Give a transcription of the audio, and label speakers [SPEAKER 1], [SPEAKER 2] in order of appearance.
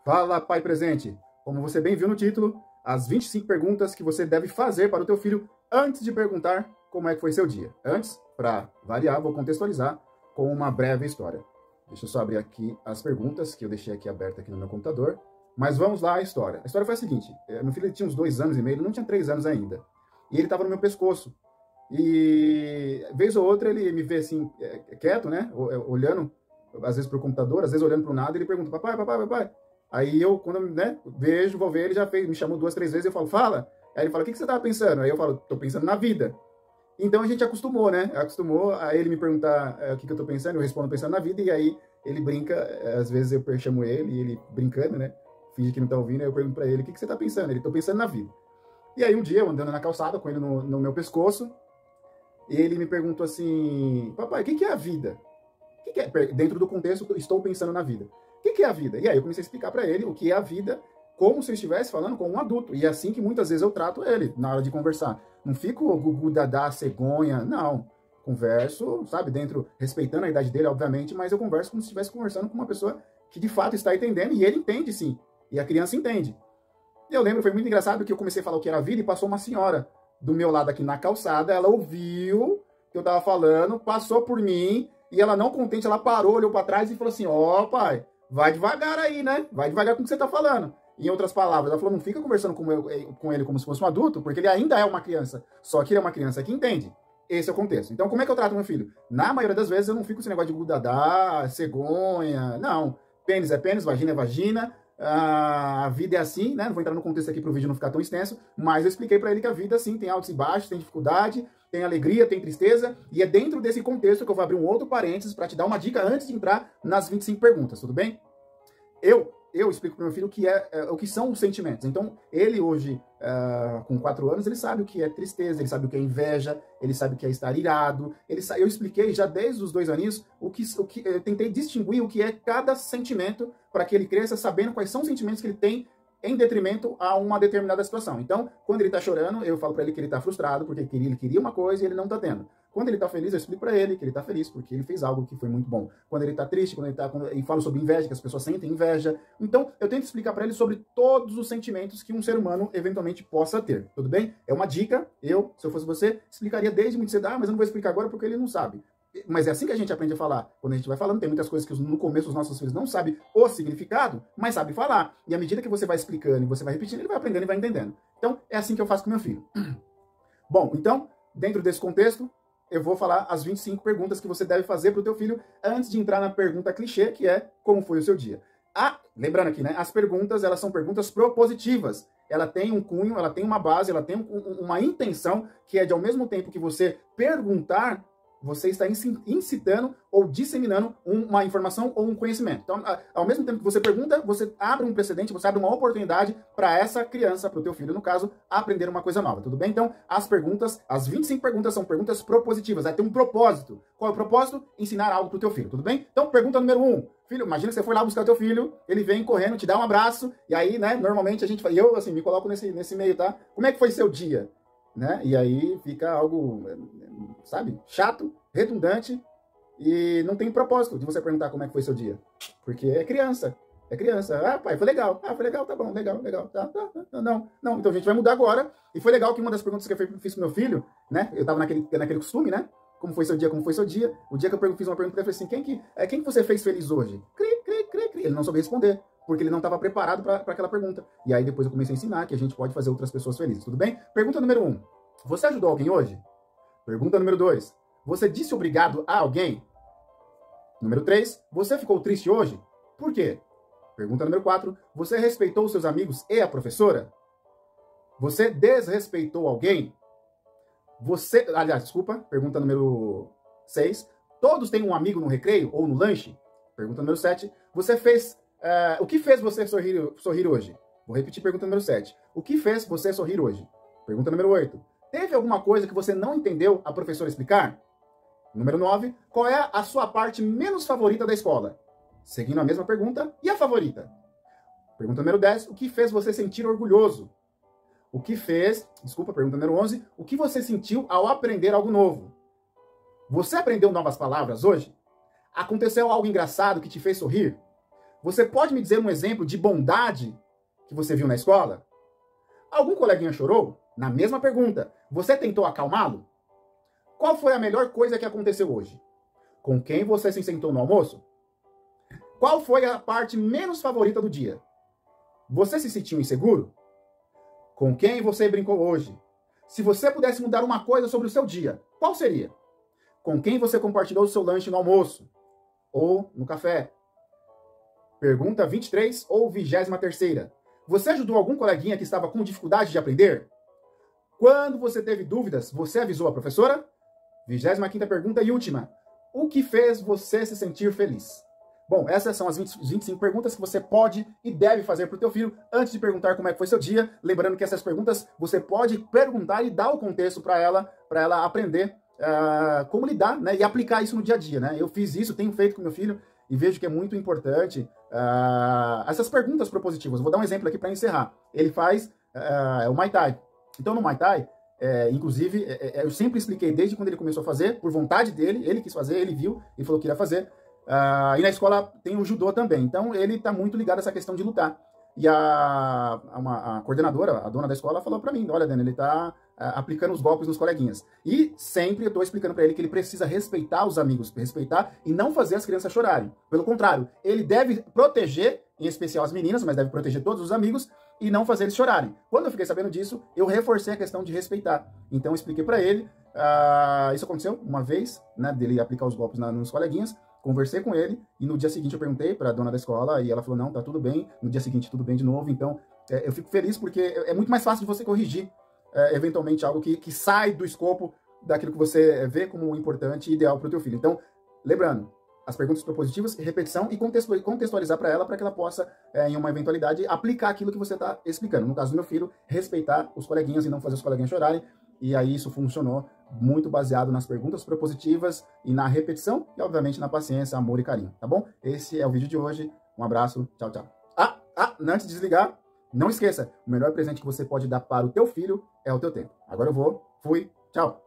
[SPEAKER 1] Fala, pai presente! Como você bem viu no título, as 25 perguntas que você deve fazer para o teu filho antes de perguntar como é que foi seu dia. Antes, para variar, vou contextualizar com uma breve história. Deixa eu só abrir aqui as perguntas, que eu deixei aqui aberta aqui no meu computador. Mas vamos lá à história. A história foi a seguinte, meu filho tinha uns 2 anos e meio, ele não tinha 3 anos ainda. E ele estava no meu pescoço. E, vez ou outra, ele me vê assim, quieto, né, olhando, às vezes para o computador, às vezes olhando para o nada, ele pergunta, papai, papai, papai. Aí eu, quando eu, vejo, vou ver, ele já fez, me chamou 2, 3 vezes, eu falo, fala. Aí ele fala, o que você estava pensando? Aí eu falo, tô pensando na vida. Então a gente acostumou, né? Acostumou a ele me perguntar o que eu tô pensando, eu respondo pensando na vida, e aí ele brinca, às vezes eu chamo ele, e ele brincando, né? Finge que não tá ouvindo, aí eu pergunto pra ele, o que você tá pensando? Ele, tô pensando na vida. E aí um dia, eu andando na calçada com ele no meu pescoço, ele me perguntou assim, papai, o que é a vida? O que é? Dentro do contexto, estou pensando na vida. O que é a vida? E aí eu comecei a explicar para ele o que é a vida, como se eu estivesse falando com um adulto. E é assim que muitas vezes eu trato ele na hora de conversar. Não fico gugu, dadá, cegonha, não. Converso, sabe, respeitando a idade dele, obviamente, mas eu converso como se estivesse conversando com uma pessoa que de fato está entendendo, e ele entende sim. E a criança entende. E eu lembro, foi muito engraçado que eu comecei a falar o que era a vida e passou uma senhora do meu lado aqui na calçada, ela ouviu o que eu tava falando, passou por mim, e ela não contente, ela parou, olhou para trás e falou assim, ó, pai, vai devagar aí, né? Vai devagar com o que você tá falando. Em outras palavras, ela falou, não fica conversando com ele como se fosse um adulto, porque ele ainda é uma criança. Só que ele é uma criança que entende. Esse é o contexto. Então, como é que eu trato meu filho? Na maioria das vezes, eu não fico com esse negócio de gudadá, cegonha, não. Pênis é pênis, vagina é vagina, a vida é assim, né? Não vou entrar no contexto aqui para o vídeo não ficar tão extenso, mas eu expliquei para ele que a vida, sim, tem altos e baixos, tem dificuldade, tem alegria, tem tristeza, e é dentro desse contexto que eu vou abrir um outro parênteses para te dar uma dica antes de entrar nas 25 perguntas, tudo bem? Eu explico para o meu filho o que são os sentimentos. Então, ele hoje, com 4 anos, ele sabe o que é tristeza, ele sabe o que é inveja, ele sabe o que é estar irado. Eu expliquei já desde os 2 aninhos eu tentei distinguir o que é cada sentimento para que ele cresça sabendo quais são os sentimentos que ele tem em detrimento a uma determinada situação. Então, quando ele está chorando, eu falo para ele que ele está frustrado porque ele queria uma coisa e ele não está tendo. Quando ele está feliz, eu explico para ele que ele está feliz porque ele fez algo que foi muito bom. Quando ele está triste, e falo sobre inveja, que as pessoas sentem inveja. Então, eu tento explicar para ele sobre todos os sentimentos que um ser humano eventualmente possa ter. Tudo bem? É uma dica. Se eu fosse você, explicaria desde muito cedo. Mas eu não vou explicar agora porque ele não sabe. Mas é assim que a gente aprende a falar. Quando a gente vai falando, tem muitas coisas que no começo os nossos filhos não sabem o significado, mas sabem falar. E à medida que você vai explicando e você vai repetindo, ele vai aprendendo e vai entendendo. Então, é assim que eu faço com meu filho. Bom, então, dentro desse contexto, eu vou falar as 25 perguntas que você deve fazer para o teu filho antes de entrar na pergunta clichê, que é como foi o seu dia. Lembrando aqui, né? As perguntas, elas são perguntas propositivas. Ela tem um cunho, ela tem uma base, ela tem uma intenção, que é de ao mesmo tempo que você perguntar, você está incitando ou disseminando uma informação ou um conhecimento. Então, ao mesmo tempo que você pergunta, você abre um precedente, você abre uma oportunidade para essa criança, para o teu filho, no caso, aprender uma coisa nova, tudo bem? Então, as 25 perguntas são perguntas propositivas, vai ter um propósito. Qual é o propósito? Ensinar algo para o teu filho, tudo bem? Então, pergunta número 1. Filho, imagina que você foi lá buscar teu filho, ele vem correndo, te dá um abraço, e aí, né, normalmente a gente faz, eu, assim, me coloco nesse meio, tá? Como é que foi seu dia? Né? E aí fica algo, sabe, chato, redundante e não tem propósito de você perguntar como é que foi seu dia. Porque é criança. É criança. Ah, pai, foi legal. Ah, foi legal, tá bom, legal. Tá. Não. Então a gente vai mudar agora. E foi legal que uma das perguntas que eu fiz pro meu filho, né? Eu tava naquele costume, né? Como foi seu dia, como foi seu dia? O dia que eu fiz uma pergunta, eu falei assim, quem que você fez feliz hoje? Cri. Ele não soube responder, porque ele não estava preparado para aquela pergunta. E aí depois eu comecei a ensinar que a gente pode fazer outras pessoas felizes, tudo bem? Pergunta número 1. Você ajudou alguém hoje? Pergunta número 2. Você disse obrigado a alguém? Número 3. Você ficou triste hoje? Por quê? Pergunta número 4. Você respeitou os seus amigos e a professora? Você desrespeitou alguém? Pergunta número 6. Todos têm um amigo no recreio ou no lanche? Pergunta número 7. O que fez você sorrir hoje? Vou repetir pergunta número 7. O que fez você sorrir hoje? Pergunta número 8. Teve alguma coisa que você não entendeu a professora explicar? Número 9. Qual é a sua parte menos favorita da escola? Seguindo a mesma pergunta, e a favorita? Pergunta número 10. O que fez você sentir orgulhoso? Pergunta número 11. O que você sentiu ao aprender algo novo? Você aprendeu novas palavras hoje? Aconteceu algo engraçado que te fez sorrir? Você pode me dizer um exemplo de bondade que você viu na escola? Algum coleguinha chorou? Na mesma pergunta, você tentou acalmá-lo? Qual foi a melhor coisa que aconteceu hoje? Com quem você se sentou no almoço? Qual foi a parte menos favorita do dia? Você se sentiu inseguro? Com quem você brincou hoje? Se você pudesse mudar uma coisa sobre o seu dia, qual seria? Com quem você compartilhou o seu lanche no almoço? Ou no café? Pergunta 23 ou 23ª. Você ajudou algum coleguinha que estava com dificuldade de aprender? Quando você teve dúvidas, você avisou a professora? 25ª pergunta e última. O que fez você se sentir feliz? Bom, essas são as 25 perguntas que você pode e deve fazer para o teu filho antes de perguntar como é que foi seu dia. Lembrando que essas perguntas você pode perguntar e dar o contexto para ela aprender como lidar, né, e aplicar isso no dia a dia. Né? Eu fiz isso, tenho feito com meu filho e vejo que é muito importante essas perguntas propositivas. Vou dar um exemplo aqui para encerrar. Ele faz o Muay Thai. Então, no Muay Thai, inclusive, eu sempre expliquei desde quando ele começou a fazer, por vontade dele, ele quis fazer, ele viu e falou que iria fazer. E na escola tem o judô também, então ele está muito ligado a essa questão de lutar. E a coordenadora, a dona da escola, falou para mim, olha, Dani, ele está aplicando os golpes nos coleguinhas. E sempre eu estou explicando para ele que ele precisa respeitar os amigos, respeitar e não fazer as crianças chorarem. Pelo contrário, ele deve proteger, em especial as meninas, mas deve proteger todos os amigos e não fazer eles chorarem. Quando eu fiquei sabendo disso, eu reforcei a questão de respeitar. Então eu expliquei para ele, isso aconteceu uma vez, né, dele aplicar os golpes nos coleguinhas. Conversei com ele e no dia seguinte eu perguntei para a dona da escola e ela falou, não, tá tudo bem. No dia seguinte tudo bem de novo. Então eu fico feliz porque é muito mais fácil de você corrigir eventualmente algo que sai do escopo daquilo que você vê como importante e ideal para o teu filho. Então, lembrando, as perguntas propositivas, repetição e contextualizar para ela, para que ela possa, em uma eventualidade, aplicar aquilo que você está explicando. No caso do meu filho, respeitar os coleguinhas e não fazer os coleguinhas chorarem. E aí isso funcionou muito baseado nas perguntas propositivas e na repetição e, obviamente, na paciência, amor e carinho, tá bom? Esse é o vídeo de hoje. Um abraço, tchau, tchau. Antes de desligar, não esqueça, o melhor presente que você pode dar para o teu filho é o teu tempo. Agora eu vou, fui, tchau.